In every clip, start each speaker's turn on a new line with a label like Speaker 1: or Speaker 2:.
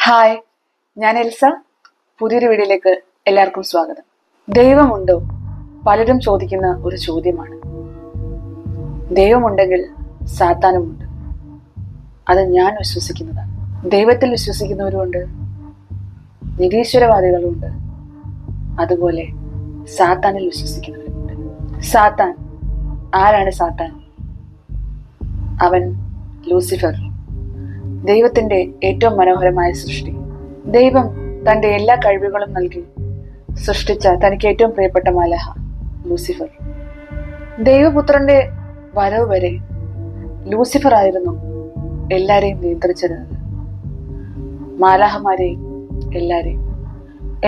Speaker 1: Hi, ഞാൻ Elsa. പുതിയൊരു വീഡിയോയിലേക്ക് എല്ലാവർക്കും സ്വാഗതം. ദൈവമുണ്ടോ? പലരും ചോദിക്കുന്ന ഒരു ചോദ്യമാണ്. ദൈവമുണ്ടെങ്കിൽ സാത്താനുമുണ്ട്. അത് ഞാൻ വിശ്വസിക്കുന്നതാണ്. ദൈവത്തിൽ വിശ്വസിക്കുന്നവരുമുണ്ട്, നിരീശ്വരവാദികളുമുണ്ട്, അതുപോലെ സാത്താനിൽ വിശ്വസിക്കുന്നവരുമുണ്ട്. സാത്താൻ ആരാണ്? സാത്താൻ അവൻ ലൂസിഫർ, ദൈവത്തിന്റെ ഏറ്റവും മനോഹരമായ സൃഷ്ടി. ദൈവം തന്റെ എല്ലാ കഴിവുകളും നൽകി സൃഷ്ടിച്ച തനിക്ക് ഏറ്റവും പ്രിയപ്പെട്ട മാലാഹ ലൂസിഫർ. ദൈവപുത്രന്റെ വരവ് വരെ ലൂസിഫർ ആയിരുന്നു എല്ലാരെയും നിയന്ത്രിച്ചിരുന്നത്, മാലാഹമാരെയും എല്ലാരെയും.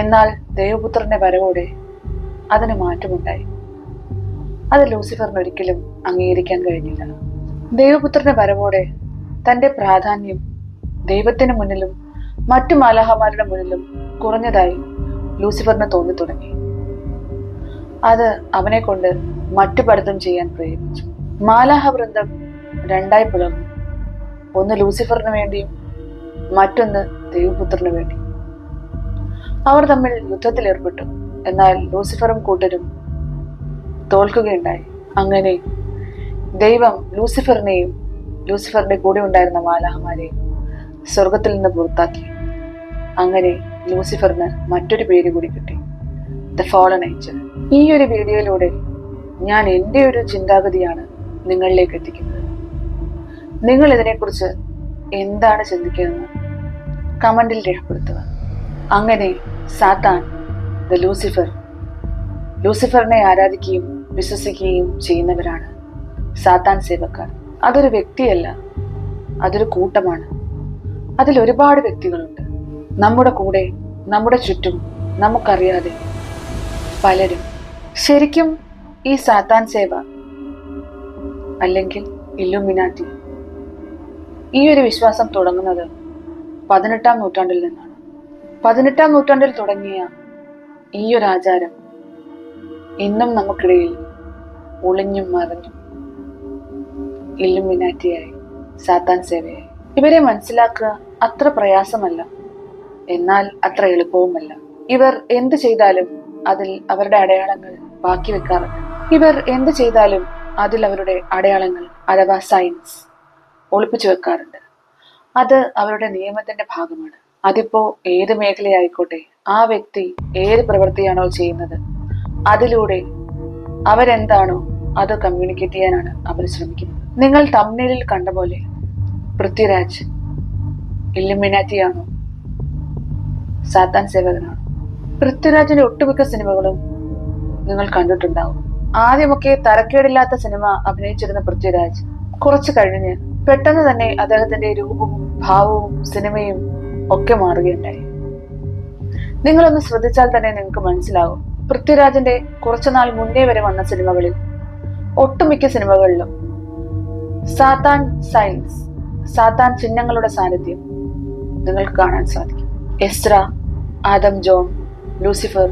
Speaker 1: എന്നാൽ ദൈവപുത്രന്റെ വരവോടെ അതിന് മാറ്റമുണ്ടായി. അത് ലൂസിഫറിന് ഒരിക്കലും അംഗീകരിക്കാൻ കഴിഞ്ഞില്ല. ദൈവപുത്രന്റെ വരവോടെ തന്റെ പ്രാധാന്യം ദൈവത്തിന് മുന്നിലും മറ്റു മാലാഹമാരുടെ മുന്നിലും കുറഞ്ഞതായി ലൂസിഫറിന് തോന്നി തുടങ്ങി. അത് അവനെ കൊണ്ട് മറ്റു പലതും ചെയ്യാൻ പ്രേരിപ്പിച്ചു. മാലാഹ വൃന്ദം രണ്ടായി പിളർന്നു. ഒന്ന് ലൂസിഫറിന് വേണ്ടിയും മറ്റൊന്ന് ദൈവപുത്രന് വേണ്ടി. അവർ തമ്മിൽ യുദ്ധത്തിൽ ഏർപ്പെട്ടു. എന്നാൽ ലൂസിഫറും കൂട്ടരും തോൽക്കുകയുണ്ടായി. അങ്ങനെ ദൈവം ലൂസിഫറിനെയും ലൂസിഫറിന്റെ കൂടെ ഉണ്ടായിരുന്ന മാലാഹമാരെയും സ്വർഗത്തിൽ നിന്ന് പുറത്താക്കി. അങ്ങനെ ലൂസിഫറിന് മറ്റൊരു പേര് കൂടി കിട്ടി, ദ ഫാളൻ ഏഞ്ചൽ. ഈ ഒരു വീഡിയോയിലൂടെ ഞാൻ എൻ്റെ ഒരു ചിന്താഗതിയാണ് നിങ്ങളിലേക്ക് എത്തിക്കുന്നത്. നിങ്ങൾ ഇതിനെക്കുറിച്ച് എന്താണ് ചിന്തിക്കുന്നതെന്ന് കമന്റിൽ രേഖപ്പെടുത്തുക. അങ്ങനെ സാത്താൻ, ദ ലൂസിഫർ, ലൂസിഫറിനെ ആരാധിക്കുകയും വിശ്വസിക്കുകയും ചെയ്യുന്നവരാണ് സാത്താൻ സേവക്കാർ. അതൊരു വ്യക്തിയല്ല, അതൊരു കൂട്ടമാണ്. അതിൽ ഒരുപാട് വ്യക്തികളുണ്ട്. നമ്മുടെ കൂടെ, നമ്മുടെ ചുറ്റും നമുക്കറിയാതെ പലരും. ശരിക്കും ഈ സാത്താൻ സേവ അല്ലെങ്കിൽ ഇല്ലുമിനാറ്റി, ഈ ഒരു വിശ്വാസം തുടങ്ങുന്നത് 18-ാം നൂറ്റാണ്ടിൽ നിന്നാണ്. 18-ാം നൂറ്റാണ്ടിൽ തുടങ്ങിയ ഈ ഒരു ആചാരം ഇന്നും നമുക്കിടയിൽ ഒളിഞ്ഞും മറഞ്ഞും ഇല്ലുമിനാറ്റിയായി, സാത്താൻ സേവയായി. ഇവരെ മനസ്സിലാക്കുക അത്ര പ്രയാസമല്ല, എന്നാൽ അത്ര എളുപ്പവുമല്ല. ഇവർ എന്ത് ചെയ്താലും അതിൽ അവരുടെ അടയാളങ്ങൾ ബാക്കി വെക്കാറുണ്ട്. ഇവർ എന്ത് ചെയ്താലും അതിൽ അവരുടെ അടയാളങ്ങൾ അഥവാ സൈൻസ് ഒളിപ്പിച്ചു വെക്കാറുണ്ട്. അത് അവരുടെ നിയമത്തിന്റെ ഭാഗമാണ്. അതിപ്പോ ഏത് മേഖലയായിക്കോട്ടെ, ആ വ്യക്തി ഏത് പ്രവൃത്തിയാണോ ചെയ്യുന്നത് അതിലൂടെ അവരെന്താണോ അത് കമ്മ്യൂണിക്കേറ്റ് ചെയ്യാനാണ് അവർ ശ്രമിക്കുന്നത്. നിങ്ങൾ തംബ്നെയിലിൽ കണ്ട പോലെ പൃഥ്വിരാജ് ഇല്ലുമിനാറ്റിയാണോ സാത്താൻ സേവകനാണോ? പൃഥ്വിരാജിന്റെ ഒട്ടുമിക്ക സിനിമകളും നിങ്ങൾ കണ്ടിട്ടുണ്ടാവും. ആദ്യമൊക്കെ തരക്കേടില്ലാത്ത സിനിമ അഭിനയിച്ചിരുന്ന പൃഥ്വിരാജ് കുറച്ചു കഴിഞ്ഞ് പെട്ടെന്ന് തന്നെ അദ്ദേഹത്തിന്റെ രൂപവും ഭാവവും സിനിമയും ഒക്കെ മാറുകയുണ്ടായി. നിങ്ങളൊന്ന് ശ്രദ്ധിച്ചാൽ തന്നെ നിങ്ങൾക്ക് മനസ്സിലാവും. പൃഥ്വിരാജിന്റെ കുറച്ചുനാൾ മുന്നേ വരെ വന്ന സിനിമകളിൽ ഒട്ടുമിക്ക സിനിമകളിലും സാത്താൻ സൈൻസ്, സാത്താൻ ചിഹ്നങ്ങളുടെ സാന്നിധ്യം നിങ്ങൾക്ക് കാണാൻ സാധിക്കും. എസ്ര, ആദം ജോൺ, ലൂസിഫർ,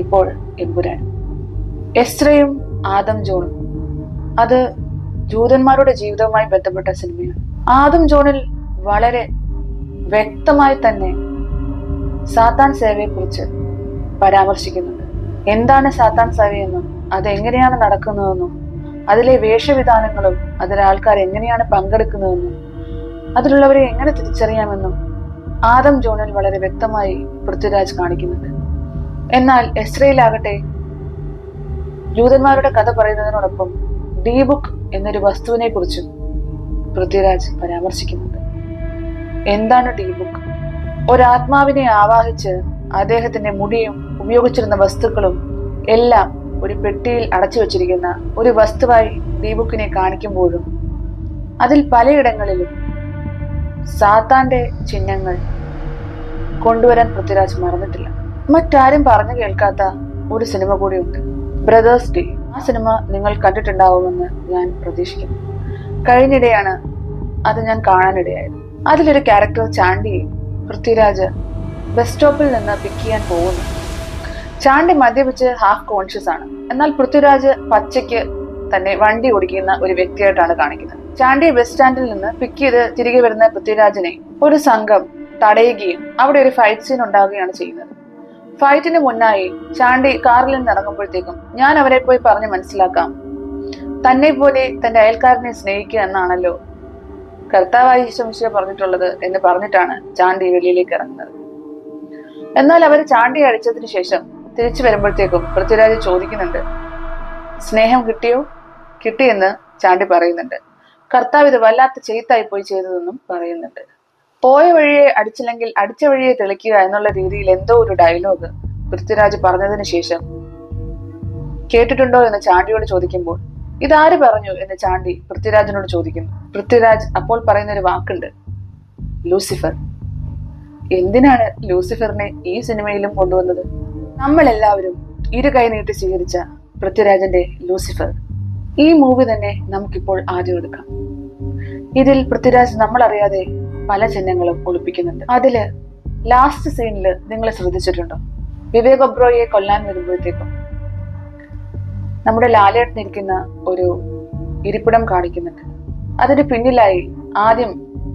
Speaker 1: ഇപ്പോൾ എമ്പുരാൻ. എസ്രയും ആദം ജോണും അത് ജൂതന്മാരുടെ ജീവിതവുമായി ബന്ധപ്പെട്ട സിനിമയാണ്. ആദം ജോണിൽ വളരെ വ്യക്തമായി തന്നെ സാത്താൻ സേവയെ കുറിച്ച് പരാമർശിക്കുന്നുണ്ട്. എന്താണ് സാത്താൻ സേവയെന്നും അതെങ്ങനെയാണ് നടക്കുന്നതെന്നും അതിലെ വേഷവിധാനങ്ങളും അതിലെ ആൾക്കാർ എങ്ങനെയാണ് പങ്കെടുക്കുന്നതെന്നും അതിലുള്ളവരെ എങ്ങനെ തിരിച്ചറിയാമെന്നും ആദം ജോണിൽ വളരെ വ്യക്തമായി പൃഥ്വിരാജ് കാണിക്കുന്നുണ്ട്. എന്നാൽ എസ്രയിലാകട്ടെ ജൂതന്മാരുടെ കഥ പറയുന്നതിനോടൊപ്പം ഡി ബുക്ക് എന്നൊരു വസ്തുവിനെ കുറിച്ചും പൃഥ്വിരാജ് പരാമർശിക്കുന്നുണ്ട്. എന്താണ് ഡി ബുക്ക്? ഒരാത്മാവിനെ ആവാഹിച്ച് അദ്ദേഹത്തിന്റെ മുടിയും ഉപയോഗിച്ചിരുന്ന വസ്തുക്കളും എല്ലാം ഒരു പെട്ടിയിൽ അടച്ചു വെച്ചിരിക്കുന്ന ഒരു വസ്തുവായി ഡി ബുക്കിനെ കാണിക്കുമ്പോഴും അതിൽ പലയിടങ്ങളിലും സാത്താന്റെ ചിഹ്നങ്ങൾ കൊണ്ടുവരാൻ പൃഥ്വിരാജ് മറന്നിട്ടില്ല. മറ്റാരും പറഞ്ഞു കേൾക്കാത്ത ഒരു സിനിമ കൂടിയുണ്ട്, ബ്രദേഴ്സ് ഡേ. ആ സിനിമ നിങ്ങൾ കണ്ടിട്ടുണ്ടാവുമെന്ന് ഞാൻ പ്രതീക്ഷിക്കുന്നു. കഴിഞ്ഞിടെയാണ് അത് ഞാൻ കാണാനിടയായത്. അതിലൊരു ക്യാരക്ടർ ചാണ്ടിയെ പൃഥ്വിരാജ് ബസ് സ്റ്റോപ്പിൽ നിന്ന് പിക്ക് ചെയ്യാൻ പോകുന്നു. ചാണ്ടി മദ്യപിച്ച് ഹാഫ് കോൺഷ്യസ് ആണ്. എന്നാൽ പൃഥ്വിരാജ് പച്ചയ്ക്ക് തന്നെ വണ്ടി ഓടിക്കുന്ന ഒരു വ്യക്തിയായിട്ടാണ് കാണിക്കുന്നത്. ചാണ്ടിയെ ബസ് സ്റ്റാൻഡിൽ നിന്ന് പിക്ക് ചെയ്ത് തിരികെ വരുന്ന പൃഥ്വിരാജിനെ ഒരു സംഘം തടയുകയും അവിടെ ഒരു ഫൈറ്റ് സീൻ ഉണ്ടാവുകയാണ് ചെയ്യുന്നത്. ഫൈറ്റിന് മുന്നായി ചാണ്ടി കാറിൽ നിന്ന് ഇറങ്ങുമ്പോഴത്തേക്കും ഞാൻ അവരെ പോയി പറഞ്ഞ് മനസ്സിലാക്കാം, തന്നെ പോലെ തന്റെ അയൽക്കാരനെ സ്നേഹിക്കുക എന്നാണല്ലോ കർത്താവായ ഈശോ പറഞ്ഞിട്ടുള്ളത് എന്ന് പറഞ്ഞിട്ടാണ് ചാണ്ടി വെളിയിലേക്ക് ഇറങ്ങുന്നത്. എന്നാൽ അവർ ചാണ്ടി അടിച്ചതിന് ശേഷം തിരിച്ചു വരുമ്പോഴത്തേക്കും പൃഥ്വിരാജ് ചോദിക്കുന്നുണ്ട്, സ്നേഹം കിട്ടിയോ? കിട്ടിയെന്ന് ചാണ്ടി പറയുന്നുണ്ട്. കർത്താവ് ഇത് വല്ലാത്ത ചെയ്ത്തായി പോയി ചെയ്തതെന്നും പറയുന്നുണ്ട്. പോയ വഴിയെ അടിച്ചില്ലെങ്കിൽ അടിച്ച വഴിയെ തെളിക്കുക എന്നുള്ള രീതിയിൽ എന്തോ ഒരു ഡയലോഗ് പൃഥ്വിരാജ് പറഞ്ഞതിന് ശേഷം കേട്ടിട്ടുണ്ടോ എന്ന് ചാണ്ടിയോട് ചോദിക്കുമ്പോൾ ഇതാര് പറഞ്ഞു എന്ന് ചാണ്ടി പൃഥ്വിരാജിനോട് ചോദിക്കുന്നു. പൃഥ്വിരാജ് അപ്പോൾ പറയുന്ന ഒരു വാക്കുണ്ട്, ലൂസിഫർ. എന്തിനാണ് ലൂസിഫറിനെ ഈ സിനിമയിലും കൊണ്ടുവന്നത്? നമ്മളെല്ലാവരും ഇരു കൈ നീട്ടി സ്വീകരിച്ച പൃഥ്വിരാജിന്റെ ലൂസിഫർ ഈ മൂവി തന്നെ നമുക്കിപ്പോൾ ആദ്യം എടുക്കാം. ഇതിൽ പൃഥ്വിരാജ് നമ്മൾ അറിയാതെ പല ചിഹ്നങ്ങളും ഒളിപ്പിക്കുന്നുണ്ട്. അതില് ലാസ്റ്റ് സീനിൽ നിങ്ങൾ ശ്രദ്ധിച്ചിട്ടുണ്ടോ? വിവേക് ഒബ്രോയെ കൊല്ലാൻ വരുമ്പോഴത്തേക്കും നമ്മുടെ ലാലേട്ടൻ ഇരിക്കുന്ന ഒരു ഇരിപ്പിടം കാണിക്കുന്നുണ്ട്. അതിന് പിന്നിലായി ആദ്യം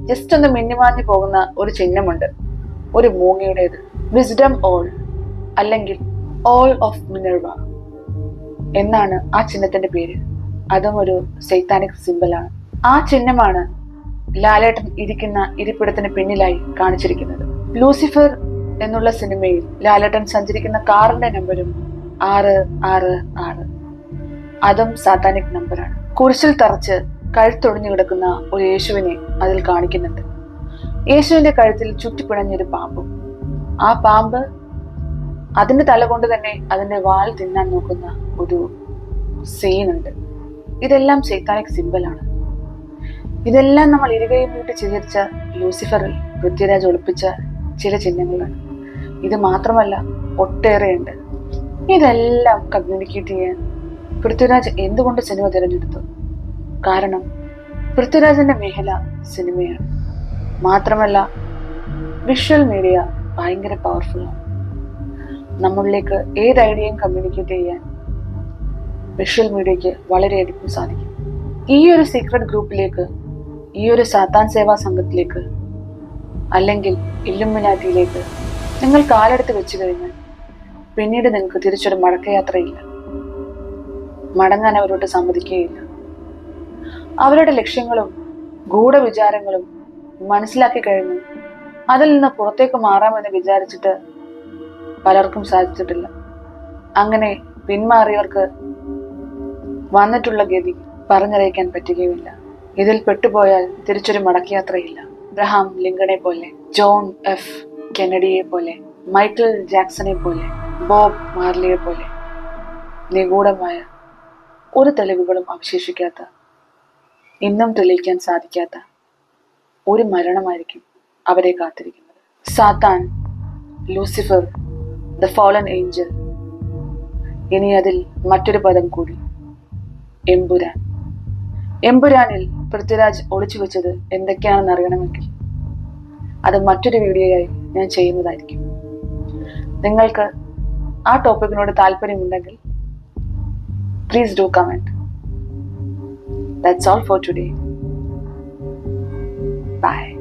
Speaker 1: ജസ്റ്റ് ഒന്ന് മിന്നിമാഞ്ഞു പോകുന്ന ഒരു ചിഹ്നമുണ്ട്, ഒരു മൂങ്ങയുടേത്. വിസ്ഡം ഓൾ അല്ലെങ്കിൽ ഓൾ ഓഫ് മിനർവ എന്നാണ് ആ ചിഹ്നത്തിന്റെ പേര്. അതും ഒരു സൈത്താനിക് സിംബലാണ്. ആ ചിഹ്നമാണ് ലാലേട്ടൻ ഇരിക്കുന്ന ഇരിപ്പിടത്തിന് പിന്നിലായി കാണിച്ചിരിക്കുന്നത്. ലൂസിഫർ എന്നുള്ള സിനിമയിൽ ലാലേട്ടൻ സഞ്ചരിക്കുന്ന കാറിന്റെ നമ്പരും 666, അതും സാത്താനിക് നമ്പറാണ്. കുരിശിൽ തറച്ച് കഴുത്തൊടിഞ്ഞു കിടക്കുന്ന ഒരു യേശുവിനെ അതിൽ കാണിക്കുന്നുണ്ട്. യേശുവിന്റെ കഴുത്തിൽ ചുറ്റിപ്പിണഞ്ഞൊരു പാമ്പും, ആ പാമ്പ് അതിന്റെ തല കൊണ്ട് തന്നെ അതിന്റെ വാൽ തിന്നാൻ നോക്കുന്ന ഒരു സീനുണ്ട്. ഇതെല്ലാം സൈത്താനിക് സിംബലാണ്. ഇതെല്ലാം നമ്മൾ ഇരുകയും വീട്ട് ചിരിച്ച ലൂസിഫറിൽ പൃഥ്വിരാജ് ഒളിപ്പിച്ച ചില ചിഹ്നങ്ങളാണ്. ഇത് മാത്രമല്ല, ഒട്ടേറെയുണ്ട്. ഇതെല്ലാം കമ്മ്യൂണിക്കേറ്റ് ചെയ്യാൻ പൃഥ്വിരാജ് എന്തുകൊണ്ട് സിനിമ തിരഞ്ഞെടുത്തു? കാരണം പൃഥ്വിരാജിന്റെ മേഖല സിനിമയാണ്. മാത്രമല്ല വിഷ്വൽ മീഡിയ ഭയങ്കര പവർഫുള്ളാണ്. നമ്മളിലേക്ക് ഏത് ഐഡിയയും കമ്മ്യൂണിക്കേറ്റ് ചെയ്യാൻ വിഷ്വൽ മീഡിയയ്ക്ക് വളരെയധികം സാധിക്കും. ഈ ഒരു സീക്രട്ട് ഗ്രൂപ്പിലേക്ക്, ഈ ഒരു സാത്താൻ സേവാ സംഘത്തിലേക്ക് അല്ലെങ്കിൽ ഇല്ലുമിനാറ്റിയിലേക്ക് നിങ്ങൾ കാലെടുത്ത് വെച്ചു കഴിഞ്ഞാൽ പിന്നീട് നിങ്ങൾക്ക് തിരിച്ചൊരു മടക്കയാത്രയില്ല. മടങ്ങാൻ അവരോട് സമ്മതിക്കുകയില്ല. അവരുടെ ലക്ഷ്യങ്ങളും ഗൂഢവിചാരങ്ങളും മനസ്സിലാക്കി കഴിഞ്ഞു അതിൽ നിന്ന് പുറത്തേക്ക് മാറാമെന്ന് വിചാരിച്ചിട്ട് പലർക്കും സാധിച്ചിട്ടില്ല. അങ്ങനെ പിന്മാറിയവർക്ക് വന്നിട്ടുള്ള ഗതി പറഞ്ഞറിയിക്കാൻ പറ്റുകയുമില്ല. ഇതിൽ പെട്ടുപോയാൽ തിരിച്ചൊരു മടക്കയാത്രയില്ല. അബ്രഹാം ലിങ്കണെ പോലെ, ജോൺ എഫ് കെനഡിയെ പോലെ, മൈക്കിൾ ജാക്സനെ പോലെ, ബോബ് മാർലിയെ പോലെ നിഗൂഢമായ ഒരു തെളിവുകളും അവശേഷിക്കാത്ത, ഇന്നും തെളിയിക്കാൻ സാധിക്കാത്ത ഒരു മരണമായിരിക്കും അവരെ കാത്തിരിക്കുന്നത്. സാത്താൻ, ലൂസിഫർ, ദ ഫാളൻ ഏഞ്ചൽ, ഇനി അതിൽ മറ്റൊരു പദം കൂടി, എമ്പുരാൻ. എമ്പുരാനിൽ പൃഥ്വിരാജ് ഒളിച്ചു വെച്ചത് എന്തൊക്കെയാണെന്ന് അറിയണമെങ്കിൽ അത് മറ്റൊരു വീഡിയോയായി ഞാൻ ചെയ്യുന്നതായിരിക്കും. നിങ്ങൾക്ക് ആ ടോപ്പിക്കിനോട് താല്പര്യമുണ്ടെങ്കിൽ please do comment. That's all for today. Bye.